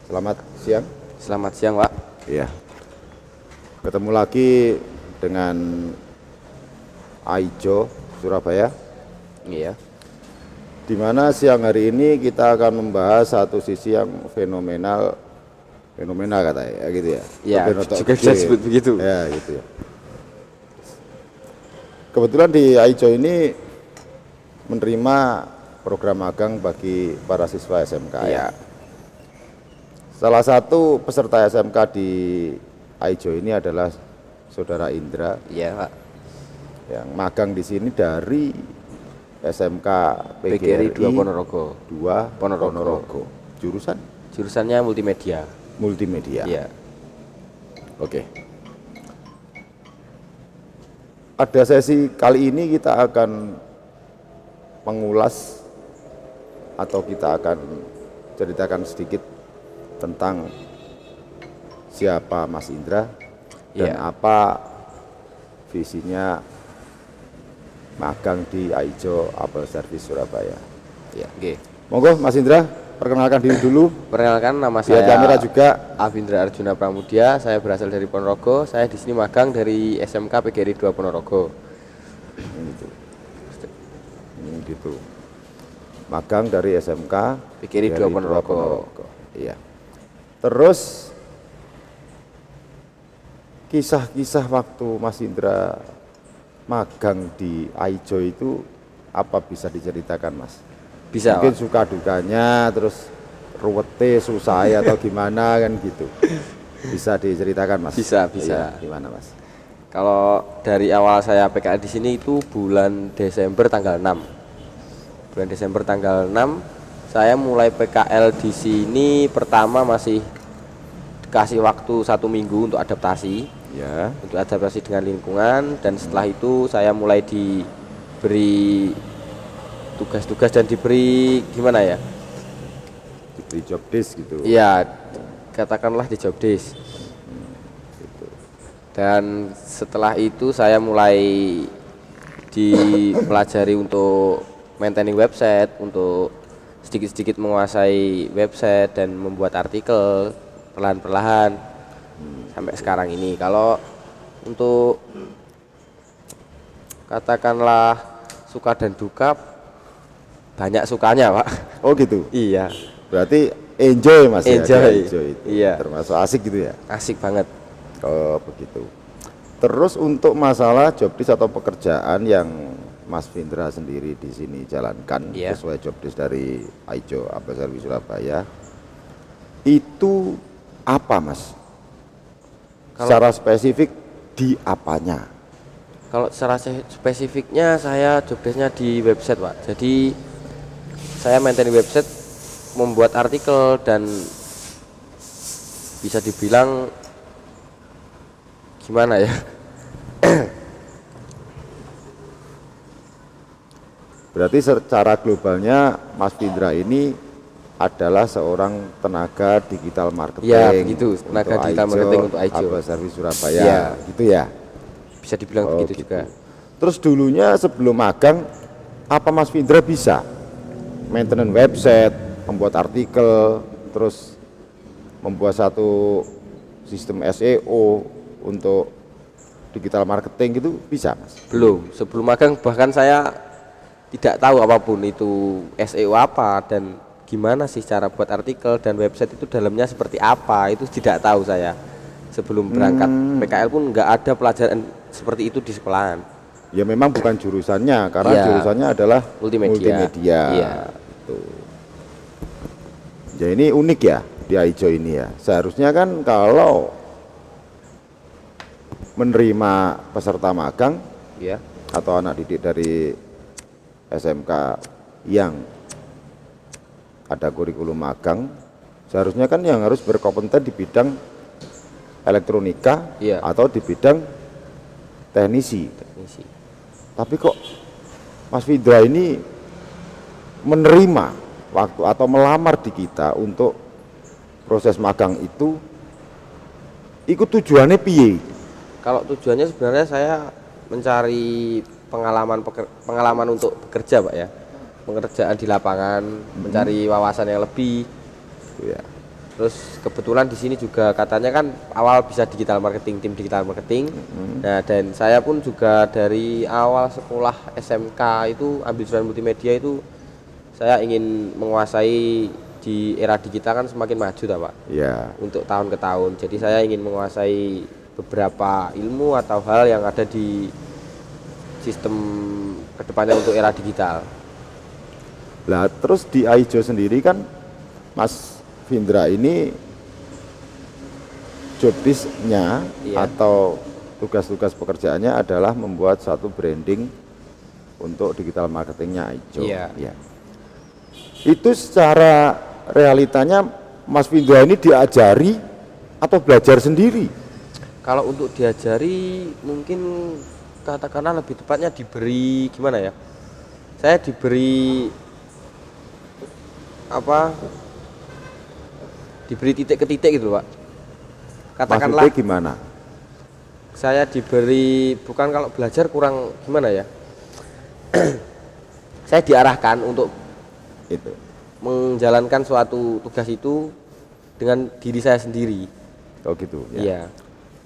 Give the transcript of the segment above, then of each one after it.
Selamat siang. Selamat siang, Pak. Iya. Ketemu lagi dengan Aijo Surabaya. Iya. Di mana siang hari ini kita akan membahas satu sisi yang fenomenal katanya, ya gitu ya. Ya, juga bisa disebut begitu. Ya, gitu ya. Kebetulan di Aijo ini menerima program magang bagi para siswa SMK ya. Salah satu peserta SMK di Aijo ini adalah Saudara Indra. Iya, Pak. Yang magang di sini dari SMK PGRI 2 Ponorogo. 2 Ponorogo. Jurusannya multimedia. Multimedia. Iya. Oke. Pada sesi kali ini kita akan mengulas atau kita akan ceritakan sedikit tentang siapa Mas Indra dan apa visinya magang di Aijo Apple Service Surabaya. Ya, oke. Monggo Mas Indra, perkenalkan diri dulu. Perkenalkan, nama Lihat saya kamera juga. Avindra Arjuna Pramudia. Saya berasal dari Ponorogo. Saya di sini magang dari SMK PGRI 2 Ponorogo. Gitu. Magang dari SMK PGRI 2 Ponorogo. Iya. Terus kisah-kisah waktu Mas Indra magang di Aijo itu apa bisa diceritakan, Mas? Bisa, Mungkin Pak. suka dukanya, terus ruwete, susah atau gimana kan gitu. Bisa diceritakan, Mas? Bisa. Iya, gimana, Mas? Kalau dari awal saya PKL di sini itu bulan Desember tanggal 6. Bulan Desember tanggal 6 saya mulai PKL di sini. Pertama masih dikasih waktu 1 minggu untuk adaptasi. Ya. Untuk adaptasi dengan lingkungan, dan setelah itu saya mulai diberi tugas-tugas dan diberi gimana ya? Di job desk gitu. Iya, katakanlah di job desk. Gitu. Dan setelah itu saya mulai dipelajari untuk maintaining website, untuk sedikit-sedikit menguasai website dan membuat artikel perlahan-perlahan sampai sekarang ini. Kalau untuk katakanlah suka dan duka, banyak sukanya, Pak. Oh gitu. Iya. Berarti enjoy, Mas. Enjoy. Ya, enjoy itu. Iya. Termasuk asik gitu ya. Asik banget. Oh begitu. Terus untuk masalah job desk atau pekerjaan yang Mas Vindra sendiri di sini jalankan sesuai job desk dari Aijo Apple Service Surabaya, itu apa, Mas? Secara spesifik di apanya? Kalau secara spesifiknya saya job desk-nya di website, Pak. Jadi saya maintain website, membuat artikel, dan bisa dibilang gimana ya? Berarti secara globalnya Mas Vindra ini adalah seorang tenaga digital marketing. Ya, begitu. Tenaga digital marketing untuk Aijo Apple Service Surabaya. Gitu ya. Bisa dibilang begitu gitu. juga. Terus dulunya sebelum magang, apa Mas Vindra bisa maintenance website, membuat artikel, terus membuat satu sistem SEO untuk digital marketing gitu, bisa, Mas? Belum. Sebelum magang bahkan saya tidak tahu apapun itu SEO apa dan gimana sih cara buat artikel dan website itu dalamnya seperti apa, itu tidak tahu saya. Sebelum berangkat PKL pun nggak ada pelajaran seperti itu di sekolahan. Ya memang bukan jurusannya, karena jurusannya adalah multimedia. Iya. Gitu. Ya ini unik ya di Aijo ini ya. Seharusnya kan kalau menerima peserta magang atau anak didik dari SMK yang ada kurikulum magang, seharusnya kan yang harus berkompeten di bidang elektronika atau di bidang teknisi. Tapi kok Mas Vindra ini menerima waktu atau melamar di kita untuk proses magang itu, ikut tujuannya piye? Kalau tujuannya sebenarnya saya mencari pengalaman untuk bekerja, Pak ya. Pekerjaan di lapangan, mencari wawasan yang lebih. Ya. Terus kebetulan di sini juga katanya kan awal bisa digital marketing, tim digital marketing. Nah, dan saya pun juga dari awal sekolah SMK itu ambil jurusan multimedia itu saya ingin menguasai di era digital kan semakin maju tak Pak? Ya. Untuk tahun ke tahun. Jadi saya ingin menguasai beberapa ilmu atau hal yang ada di sistem kedepannya untuk era digital. Lah terus di Aijo sendiri kan Mas Vindra ini jobdesk-nya atau tugas-tugas pekerjaannya adalah membuat satu branding untuk digital marketingnya Aijo. Iya. Ya. Itu secara realitanya Mas Vindra ini diajari atau belajar sendiri? Kalau untuk diajari mungkin katakanlah lebih tepatnya diberi gimana ya? Saya diberi diberi titik ke titik gitu Pak. Katakanlah maksudnya gimana? saya diberi, bukan kalau belajar kurang gimana ya, saya diarahkan untuk Itu menjalankan suatu tugas itu dengan diri saya sendiri. oh gitu ya. Iya.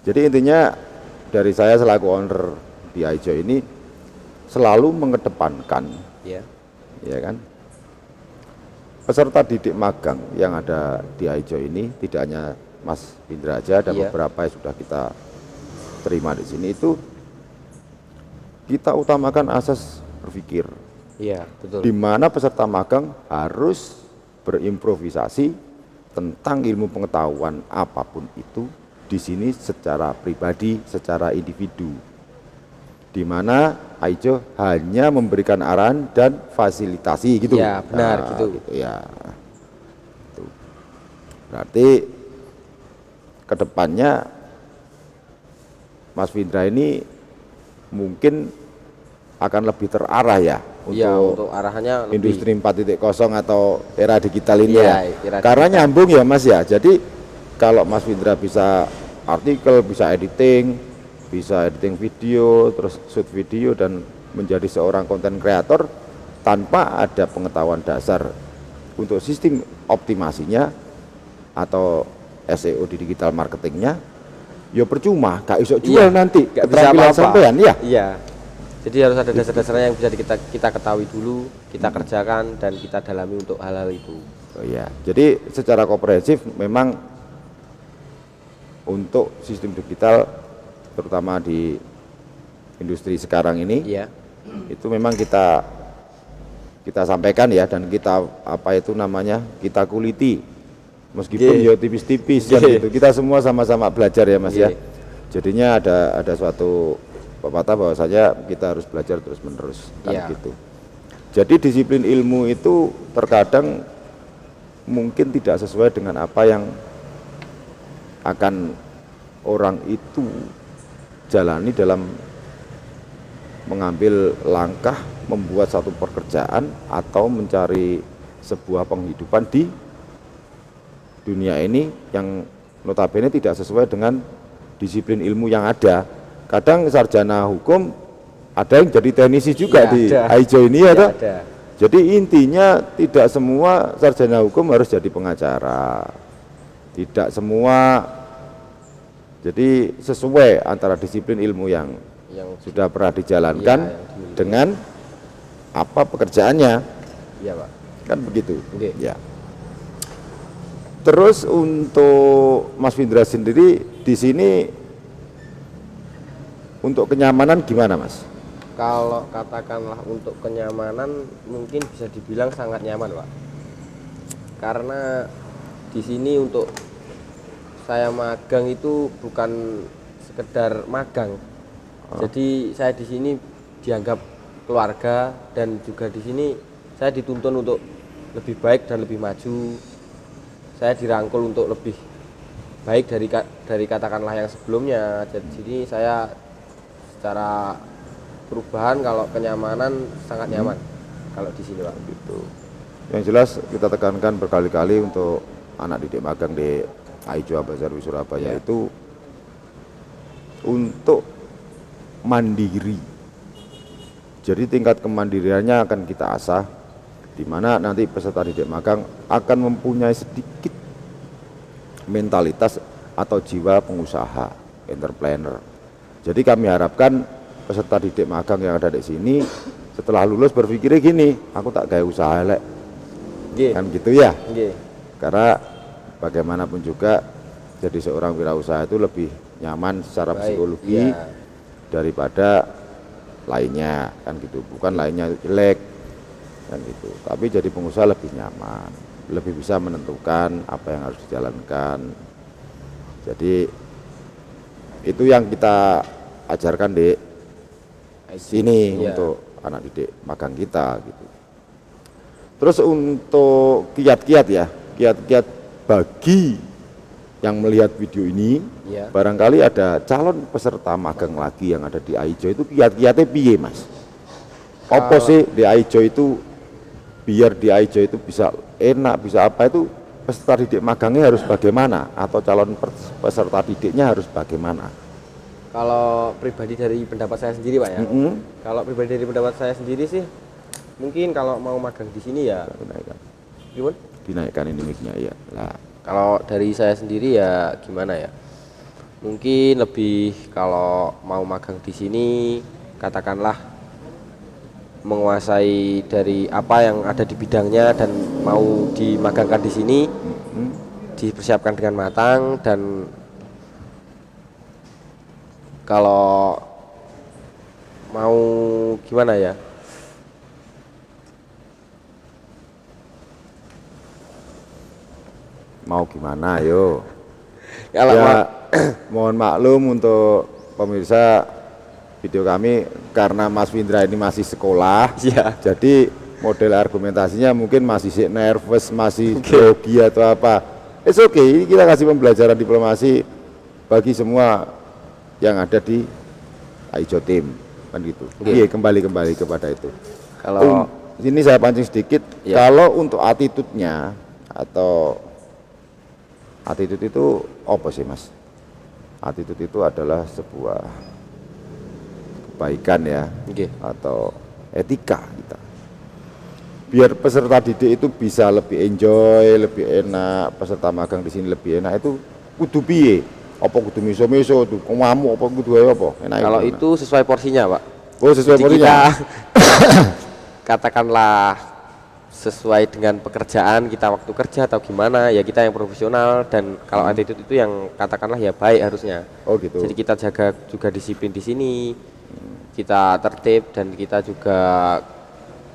Jadi intinya dari saya selaku owner di Aijo ini selalu mengedepankan Iya. ya kan, peserta didik magang yang ada di Aijo ini tidak hanya Mas Indra aja, ada beberapa yang sudah kita terima di sini, itu kita utamakan asas berpikir. Iya, betul. Di mana peserta magang harus berimprovisasi tentang ilmu pengetahuan apapun itu di sini secara pribadi, secara individu. Di mana Aijo hanya memberikan arahan dan fasilitasi gitu. Ya, benar gitu. Ya. Itu. Berarti kedepannya Mas Vindra ini mungkin akan lebih terarah ya untuk arahannya industri 4.0 atau era digital ini ya. Karena nyambung ya Mas ya. Jadi kalau Mas Vindra bisa artikel, bisa editing video, terus shoot video dan menjadi seorang konten kreator tanpa ada pengetahuan dasar untuk sistem optimasinya atau SEO di digital marketingnya, ya percuma, gak iso jual nanti, gak bisa apa-apa sampean ya. Iya. Jadi harus ada dasar-dasarnya yang bisa kita ketahui dulu, kita kerjakan dan kita dalami untuk hal-hal itu. Oh iya. Jadi secara komprehensif memang untuk sistem digital terutama di industri sekarang ini, itu memang kita sampaikan ya, dan kita kita kuliti meskipun ya tipis-tipis kan gitu. Kita semua sama-sama belajar ya Mas ya. Jadinya ada suatu pepatah bahwasanya kita harus belajar terus menerus kan gitu. Jadi disiplin ilmu itu terkadang mungkin tidak sesuai dengan apa yang akan orang itu jalani dalam mengambil langkah membuat satu pekerjaan atau mencari sebuah penghidupan di dunia ini yang notabene tidak sesuai dengan disiplin ilmu yang ada. Kadang sarjana hukum ada yang jadi teknisi juga di Aijo ini ya toh. Jadi intinya tidak semua sarjana hukum harus jadi pengacara, tidak semua. Jadi sesuai antara disiplin ilmu yang sudah pernah dijalankan dengan apa pekerjaannya. Iya Pak. Kan begitu. Ya. Terus untuk Mas Vindra sendiri di sini untuk kenyamanan gimana Mas? Kalau katakanlah untuk kenyamanan mungkin bisa dibilang sangat nyaman Pak. Karena di sini untuk saya magang itu bukan sekedar magang. Jadi saya di sini dianggap keluarga dan juga di sini saya dituntun untuk lebih baik dan lebih maju. Saya dirangkul untuk lebih baik dari katakanlah yang sebelumnya. Jadi sini saya secara perubahan kalau kenyamanan sangat nyaman kalau di sini Pak. Gitu. Yang jelas kita tekankan berkali-kali untuk anak didik magang di Aijo Ambasari Surabaya itu untuk mandiri. Jadi tingkat kemandiriannya akan kita asah, di mana nanti peserta didik magang akan mempunyai sedikit mentalitas atau jiwa pengusaha, entrepreneur. Jadi kami harapkan peserta didik magang yang ada di sini setelah lulus berpikirnya gini, aku tak gawe usaha lek. Kan gitu ya. Karena bagaimanapun juga jadi seorang wirausaha itu lebih nyaman secara psikologi daripada lainnya, kan gitu. Bukan lainnya jelek kan gitu, tapi jadi pengusaha lebih nyaman, lebih bisa menentukan apa yang harus dijalankan. Jadi itu yang kita ajarkan di sini untuk anak didik magang kita gitu. Terus untuk kiat-kiat bagi yang melihat video ini, barangkali ada calon peserta magang lagi yang ada di AIJO, itu kiat-kiatnya piye Mas? Apa sih di AIJO itu, biar di AIJO itu bisa enak, bisa apa, itu peserta didik magangnya harus bagaimana, atau calon peserta didiknya harus bagaimana? Kalau pribadi dari pendapat saya sendiri Pak ya, kalau pribadi dari pendapat saya sendiri sih, mungkin kalau mau magang di sini ya dinaikkan ini mic-nya ya. Nah, kalau dari saya sendiri ya gimana ya, mungkin lebih kalau mau magang di sini katakanlah menguasai dari apa yang ada di bidangnya dan mau dimagangkan di sini, dipersiapkan dengan matang. Dan kalau mau gimana ya, mau gimana yo kalau ya, mohon maklum untuk pemirsa video kami karena Mas Findra ini masih sekolah, jadi model argumentasinya mungkin masih nervous, masih grogi atau apa. It's okay, kita kasih pembelajaran diplomasi bagi semua yang ada di AIJO Team, kan gitu. Kembali kepada itu. Kalau ini saya pancing sedikit, kalau untuk attitude-nya atau attitude itu apa sih Mas? Attitude itu adalah sebuah kebaikan ya, atau etika kita. Biar peserta didik itu bisa lebih enjoy, lebih enak, peserta magang di sini lebih enak, itu kudu piye? Apa kudu miso-miso tuh, ngamuk apa kudu apa? Enak kalau itu sesuai porsinya Pak. Oh sesuai porsinya. Katakanlah sesuai dengan pekerjaan kita waktu kerja atau gimana ya, kita yang profesional. Dan kalau attitude itu yang katakanlah ya baik harusnya. Oh gitu. Jadi kita jaga juga disiplin di sini, kita tertib dan kita juga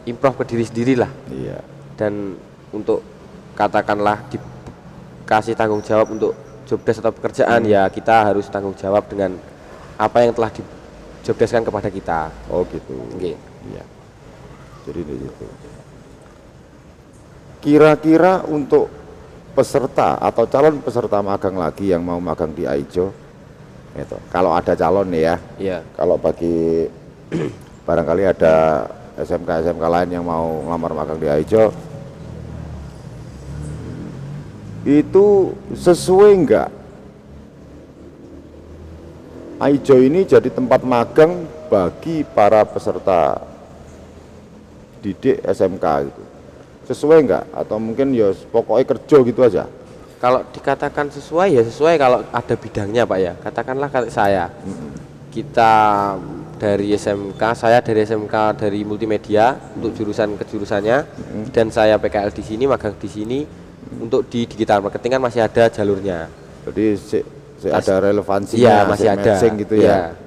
improve ke diri sendiri lah. Iya. Dan untuk katakanlah dikasih tanggung jawab untuk jobdesk atau pekerjaan, ya kita harus tanggung jawab dengan apa yang telah di jobdeskkan kepada kita. Oh gitu. Iya. Jadi itu. Kira-kira untuk peserta atau calon peserta magang lagi yang mau magang di AIJO, itu kalau ada calon nih ya. Iya. Kalau bagi barangkali ada SMK lain yang mau ngelamar magang di AIJO, itu sesuai enggak AIJO ini jadi tempat magang bagi para peserta didik SMK gitu? Sesuai enggak? Atau mungkin ya pokoknya kerja gitu aja? Kalau dikatakan sesuai ya sesuai kalau ada bidangnya Pak ya. Katakanlah saya, kita dari SMK, saya dari SMK dari multimedia untuk kejurusannya, dan saya PKL di sini, magang di sini. Untuk di digital marketing kan masih ada jalurnya. Jadi ada relevansinya, masih ada gitu ya.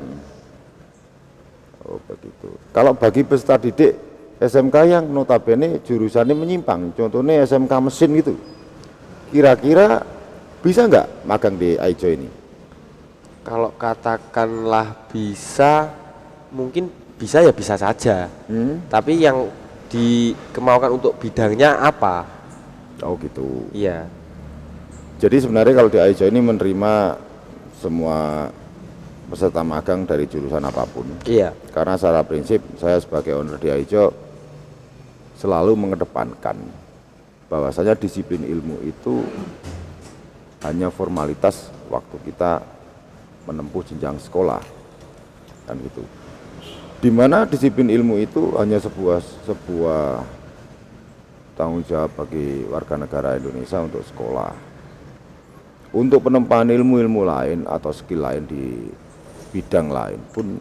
Oh begitu. Kalau bagi peserta didik SMK yang notabene jurusannya menyimpang, contohnya SMK mesin gitu, kira-kira bisa nggak magang di AIJO ini? Kalau katakanlah bisa, mungkin bisa ya bisa saja. Tapi yang dikemaukan untuk bidangnya apa? Oh gitu. Iya. Jadi sebenarnya kalau di AIJO ini menerima semua peserta magang dari jurusan apapun. Iya. Karena secara prinsip saya sebagai owner di AIJO selalu mengedepankan bahwasanya disiplin ilmu itu hanya formalitas waktu kita menempuh jenjang sekolah, kan gitu. Dimana disiplin ilmu itu hanya sebuah tanggung jawab bagi warga negara Indonesia untuk sekolah, untuk penempaan ilmu-ilmu lain atau skill lain di bidang lain pun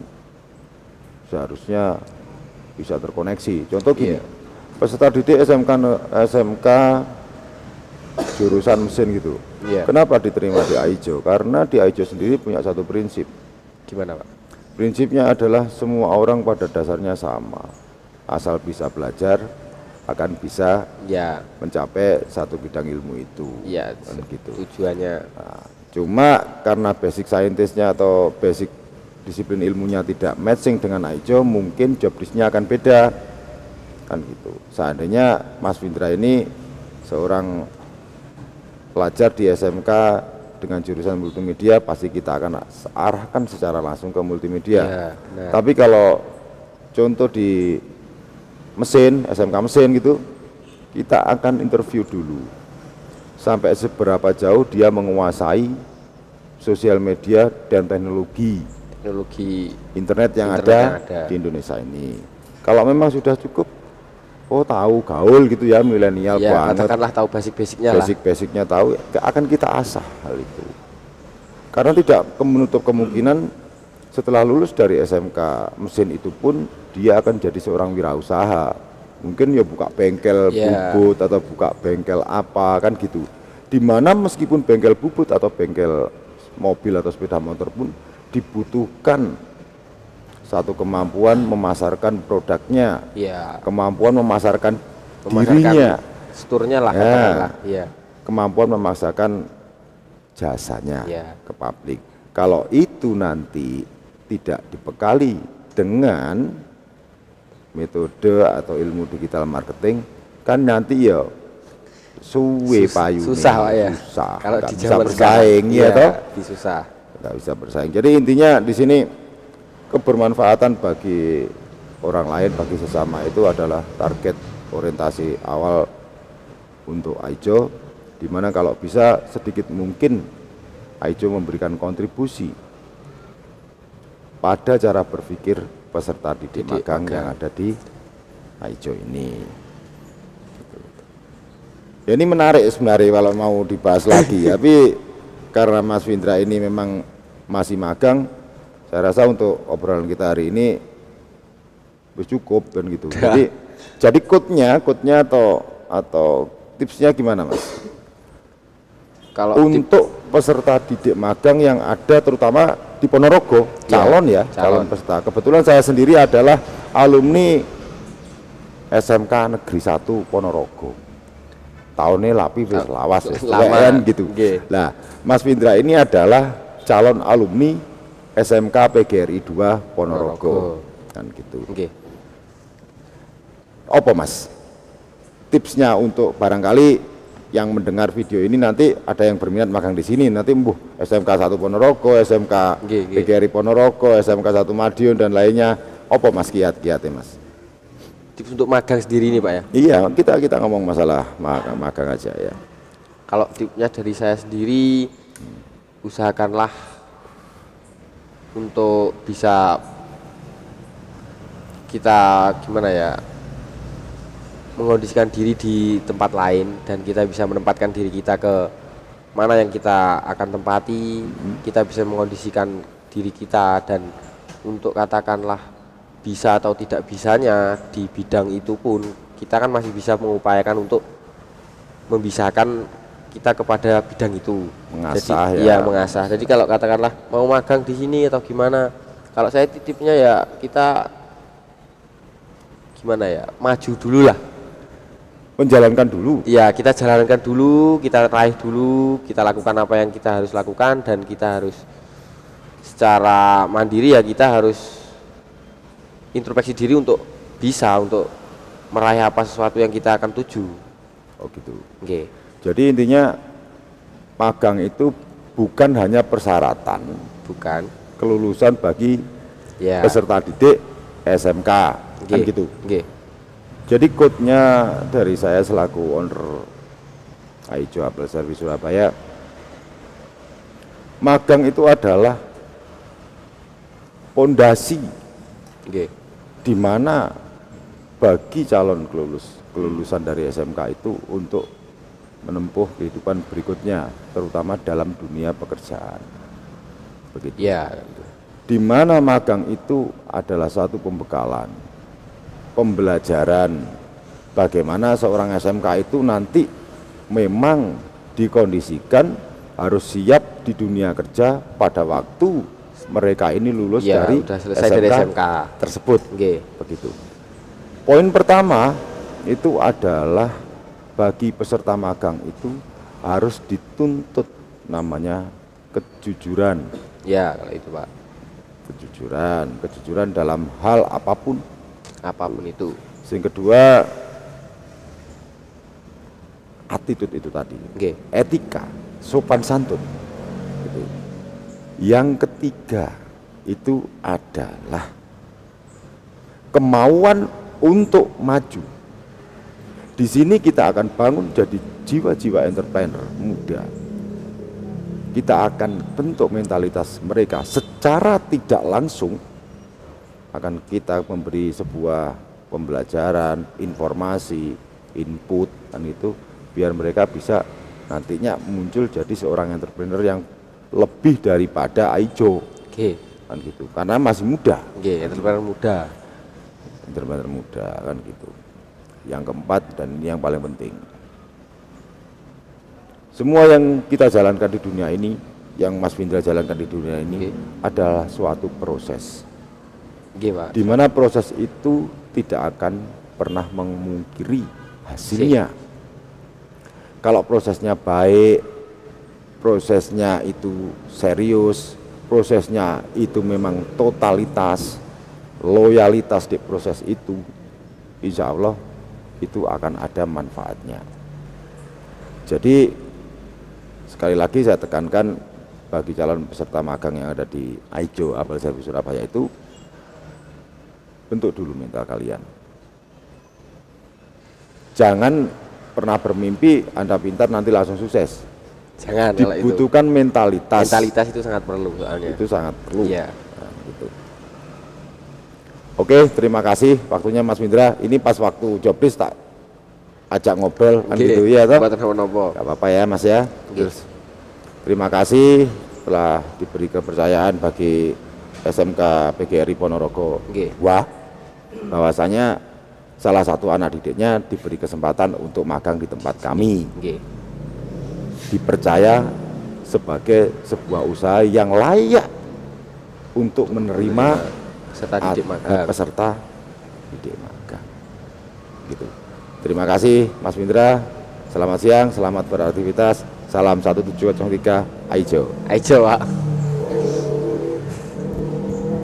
seharusnya bisa terkoneksi. Contoh gini, peserta didik SMK jurusan mesin gitu. Kenapa diterima di AIJO? Karena di AIJO sendiri punya satu prinsip. Gimana Pak? Prinsipnya adalah semua orang pada dasarnya sama. Asal bisa belajar akan bisa mencapai satu bidang ilmu itu. Kan gitu. Tujuannya. Nah, cuma karena basic scientist-nya atau basic disiplin ilmunya tidak matching dengan AIJO, mungkin job desk-nya akan beda. Kan gitu. Seandainya Mas Findra ini seorang pelajar di SMK dengan jurusan multimedia, pasti kita akan arahkan secara langsung ke multimedia. Tapi kalau contoh di mesin, SMK mesin gitu, kita akan interview dulu sampai seberapa jauh dia menguasai sosial media dan teknologi internet yang ada di Indonesia ini. Kalau memang sudah cukup, tahu gaul gitu ya, milenial banget, katakanlah tahu basic-basicnya tahu, akan kita asah hal itu. Karena tidak menutup kemungkinan setelah lulus dari SMK mesin itu pun dia akan jadi seorang wirausaha. Mungkin ya buka bengkel bubut atau buka bengkel apa kan gitu. Dimana meskipun bengkel bubut atau bengkel mobil atau sepeda motor pun dibutuhkan satu kemampuan memasarkan produknya, kemampuan memasarkan dirinya, seturnya lah, kemampuan memasarkan jasanya ke publik. Kalau itu nanti tidak dibekali dengan metode atau ilmu digital marketing, kan nanti ya suwe payu, susah kalau bisa bersaing susah, nggak bisa bersaing. Jadi intinya di sini kebermanfaatan bagi orang lain, bagi sesama itu adalah target orientasi awal untuk AIJO, dimana kalau bisa sedikit mungkin AIJO memberikan kontribusi pada cara berpikir peserta didik magang yang ada di AIJO ini. Ya, ini menarik sebenarnya kalau mau dibahas lagi, tapi karena Mas Findra ini memang masih magang, saya rasa untuk obrolan kita hari ini cukup kan gitu. Jadi quote-nya atau tipsnya gimana Mas? Kalau untuk peserta didik magang yang ada terutama di Ponorogo, calon peserta. Kebetulan saya sendiri adalah alumni SMK Negeri 1 Ponorogo. Tahunnya lapi wis lawas gitu. Nah, Mas Findra ini adalah calon alumni SMK PGRI 2 Ponorogo. Kan gitu. Apa Mas tipsnya untuk barangkali yang mendengar video ini nanti ada yang berminat magang di sini, nanti SMK 1 Ponorogo, SMK PGRI Ponorogo, SMK 1 Madiun dan lainnya, apa Mas kiat-kiatnya Mas? Tips untuk magang sendiri ini Pak ya? Iya, kita ngomong masalah magang aja ya. Kalau tipsnya dari saya sendiri, usahakanlah untuk bisa kita mengondisikan diri di tempat lain dan kita bisa menempatkan diri kita ke mana yang kita akan tempati, kita bisa mengondisikan diri kita, dan untuk katakanlah bisa atau tidak bisanya di bidang itu pun kita kan masih bisa mengupayakan untuk membisahkan kita kepada bidang itu, mengasah. Jadi kalau katakanlah mau magang di sini atau gimana, kalau saya titipnya ya kita maju dulu lah, menjalankan dulu. Ya, kita jalankan dulu, kita raih dulu, kita lakukan apa yang kita harus lakukan, dan kita harus secara mandiri kita harus introspeksi diri untuk meraih apa sesuatu yang kita akan tuju. Oh gitu. Jadi intinya magang itu bukan hanya persyaratan, bukan kelulusan bagi peserta didik SMK, kan gitu. Jadi quote-nya dari saya selaku owner AIJO Apple Service Surabaya, magang itu adalah pondasi di mana bagi calon kelulusan dari SMK itu untuk menempuh kehidupan berikutnya, terutama dalam dunia pekerjaan. Begitu. Ya. Di mana magang itu adalah satu pembekalan, pembelajaran bagaimana seorang SMK itu nanti memang dikondisikan harus siap di dunia kerja pada waktu mereka ini lulus ya, dari udah selesai dari SMK tersebut. Okay. Begitu. Poin pertama itu adalah bagi peserta magang itu harus dituntut namanya kejujuran. Ya, kalau itu Pak. Kejujuran dalam hal apapun itu. Yang kedua, attitude itu tadi, etika, sopan santun. Gitu. Yang ketiga itu adalah kemauan untuk maju. Di sini kita akan bangun jadi jiwa-jiwa entrepreneur muda. Kita akan bentuk mentalitas mereka secara tidak langsung, akan kita memberi sebuah pembelajaran, informasi, input, dan itu biar mereka bisa nantinya muncul jadi seorang entrepreneur yang lebih daripada Aijo. Kan gitu. Karena masih muda. Entrepreneur muda. Entrepreneur muda kan gitu. Yang keempat dan ini yang paling penting. Semua yang kita jalankan di dunia ini, yang Mas Findra jalankan di dunia ini adalah suatu proses. Di mana proses itu tidak akan pernah memungkiri hasilnya. Kalau prosesnya baik, prosesnya itu serius, prosesnya itu memang totalitas, loyalitas di proses itu, insya Allah itu akan ada manfaatnya. Jadi sekali lagi saya tekankan bagi calon peserta magang yang ada di Aijo Apel Service Surabaya itu, bentuk dulu mental kalian. Jangan pernah bermimpi Anda pintar nanti langsung sukses. Jangan. Dibutuhkan mentalitas. Mentalitas itu sangat perlu soalnya. Itu sangat perlu. Iya. Nah, gitu. Oke, terima kasih waktunya Mas Findra. Ini pas waktu jobdesk tak ajak ngobrol kan gitu ya toh. Gak apa-apa ya Mas ya. Terus terima kasih telah diberi kepercayaan bagi SMK PGRI Ponorogo. Wah, bahwasanya salah satu anak didiknya diberi kesempatan untuk magang di tempat kami. Dipercaya sebagai sebuah usaha yang layak untuk menerima peserta didik magang. Gitu. Terima kasih Mas Findra. Selamat siang, selamat beraktivitas. Salam 1703 Aijo. Aijo, Pak.